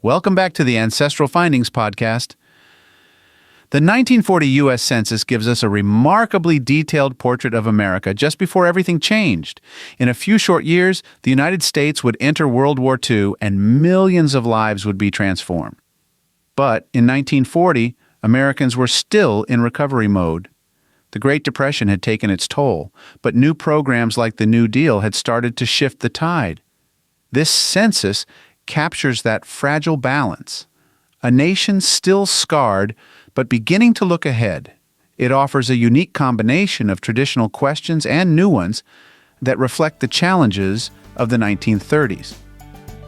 Welcome back to the Ancestral Findings podcast. The 1940 U.S. Census gives us a remarkably detailed portrait of America just before everything changed. In a few short years, the United States would enter World War II and millions of lives would be transformed. But in 1940, Americans were still in recovery mode. The Great Depression had taken its toll, but new programs like the New Deal had started to shift the tide. This census captures that fragile balance. A nation still scarred, but beginning to look ahead. It offers a unique combination of traditional questions and new ones that reflect the challenges of the 1930s.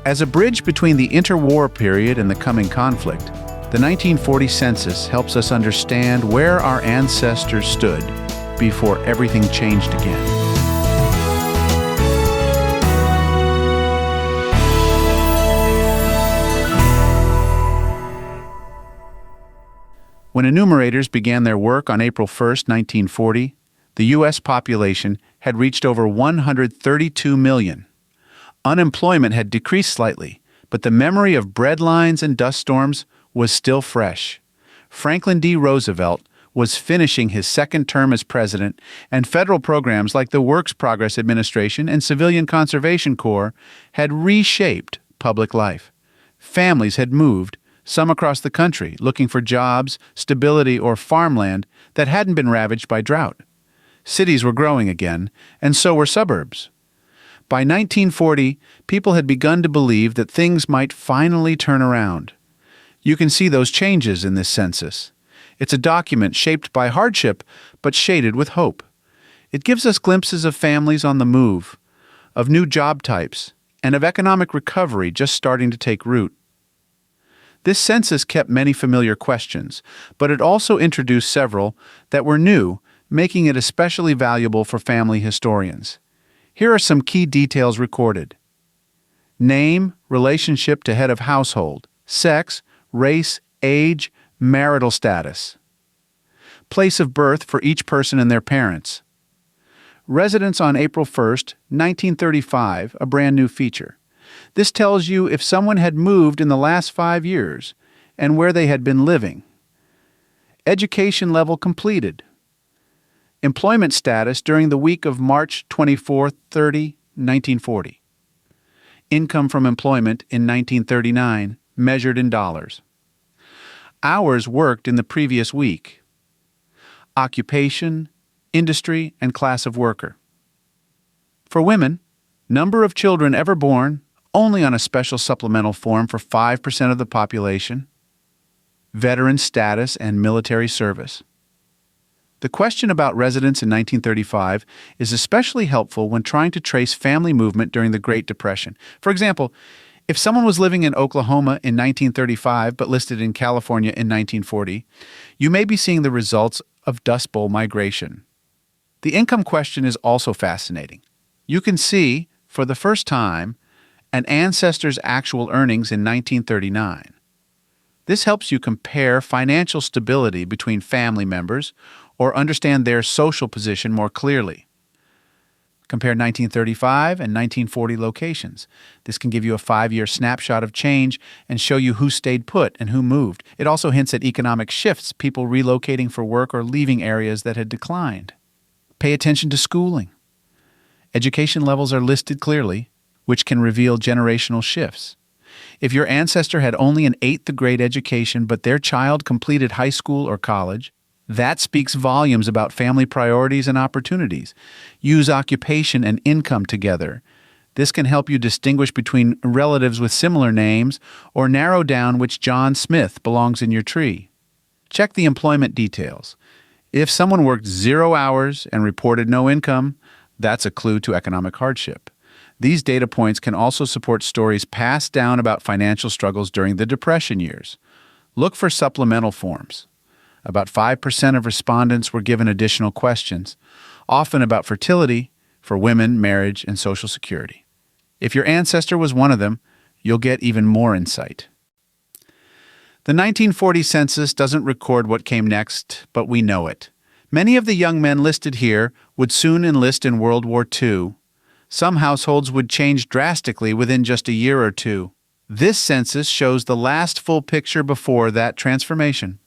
As a bridge between the interwar period and the coming conflict, the 1940 census helps us understand where our ancestors stood before everything changed again. When enumerators began their work on April 1, 1940, the U.S. population had reached over 132 million. Unemployment had decreased slightly, but the memory of breadlines and dust storms was still fresh. Franklin D. Roosevelt was finishing his second term as president, and federal programs like the Works Progress Administration and Civilian Conservation Corps had reshaped public life. Families had moved, some across the country, looking for jobs, stability, or farmland that hadn't been ravaged by drought. Cities were growing again, and so were suburbs. By 1940, people had begun to believe that things might finally turn around. You can see those changes in this census. It's a document shaped by hardship, but shaded with hope. It gives us glimpses of families on the move, of new job types, and of economic recovery just starting to take root. This census kept many familiar questions, but it also introduced several that were new, making it especially valuable for family historians. Here are some key details recorded. Name, relationship to head of household, sex, race, age, marital status. Place of birth for each person and their parents. Residence on April 1st, 1935, a brand new feature. This tells you if someone had moved in the last 5 years and where they had been living. Education level completed. Employment status during the week of March 24, 30, 1940. Income from employment in 1939, measured in dollars. Hours worked in the previous week. Occupation, industry, and class of worker. For women, number of children ever born, only on a special supplemental form for 5% of the population. Veteran status and military service. The question about residence in 1935 is especially helpful when trying to trace family movement during the Great Depression. For example, if someone was living in Oklahoma in 1935 but listed in California in 1940, you may be seeing the results of Dust Bowl migration. The income question is also fascinating. You can see, for the first time, an ancestor's actual earnings in 1939. This helps you compare financial stability between family members or understand their social position more clearly. Compare 1935 and 1940 locations. This can give you a 5-year snapshot of change and show you who stayed put and who moved. It also hints at economic shifts, people relocating for work or leaving areas that had declined. Pay attention to schooling. Education levels are listed clearly, which can reveal generational shifts. If your ancestor had only an 8th grade education but their child completed high school or college, that speaks volumes about family priorities and opportunities. Use occupation and income together. This can help you distinguish between relatives with similar names or narrow down which John Smith belongs in your tree. Check the employment details. If someone worked 0 hours and reported no income, that's a clue to economic hardship. These data points can also support stories passed down about financial struggles during the Depression years. Look for supplemental forms. About 5% of respondents were given additional questions, often about fertility, for women, marriage, and Social Security. If your ancestor was one of them, you'll get even more insight. The 1940 census doesn't record what came next, but we know it. Many of the young men listed here would soon enlist in World War II. Some households would change drastically within just a year or two. This census shows the last full picture before that transformation.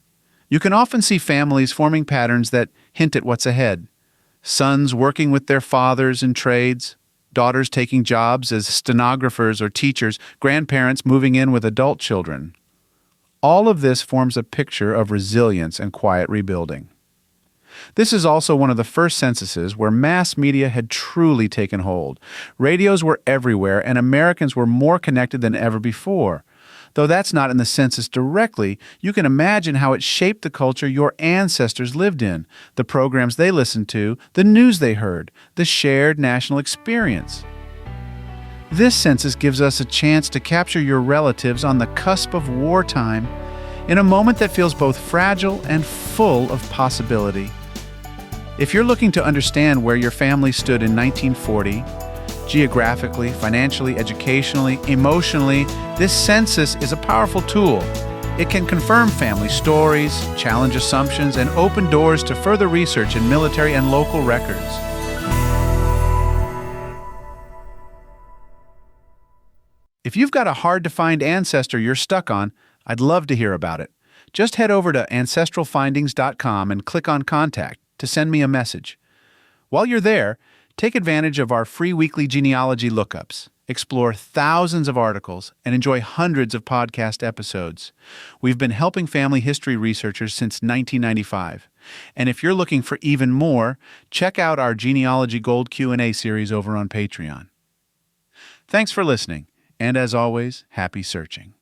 You can often see families forming patterns that hint at what's ahead. Sons working with their fathers in trades, daughters taking jobs as stenographers or teachers, grandparents moving in with adult children. All of this forms a picture of resilience and quiet rebuilding. This is also one of the first censuses where mass media had truly taken hold. Radios were everywhere, and Americans were more connected than ever before. Though that's not in the census directly, you can imagine how it shaped the culture your ancestors lived in, the programs they listened to, the news they heard, the shared national experience. This census gives us a chance to capture your relatives on the cusp of wartime in a moment that feels both fragile and full of possibility. If you're looking to understand where your family stood in 1940, geographically, financially, educationally, emotionally, this census is a powerful tool. It can confirm family stories, challenge assumptions, and open doors to further research in military and local records. If you've got a hard-to-find ancestor you're stuck on, I'd love to hear about it. Just head over to ancestralfindings.com and click on Contact to send me a message. While you're there, take advantage of our free weekly genealogy lookups, explore thousands of articles, and enjoy hundreds of podcast episodes. We've been helping family history researchers since 1995. And if you're looking for even more, check out our Genealogy Gold Q&A series over on Patreon. Thanks for listening, and as always, happy searching.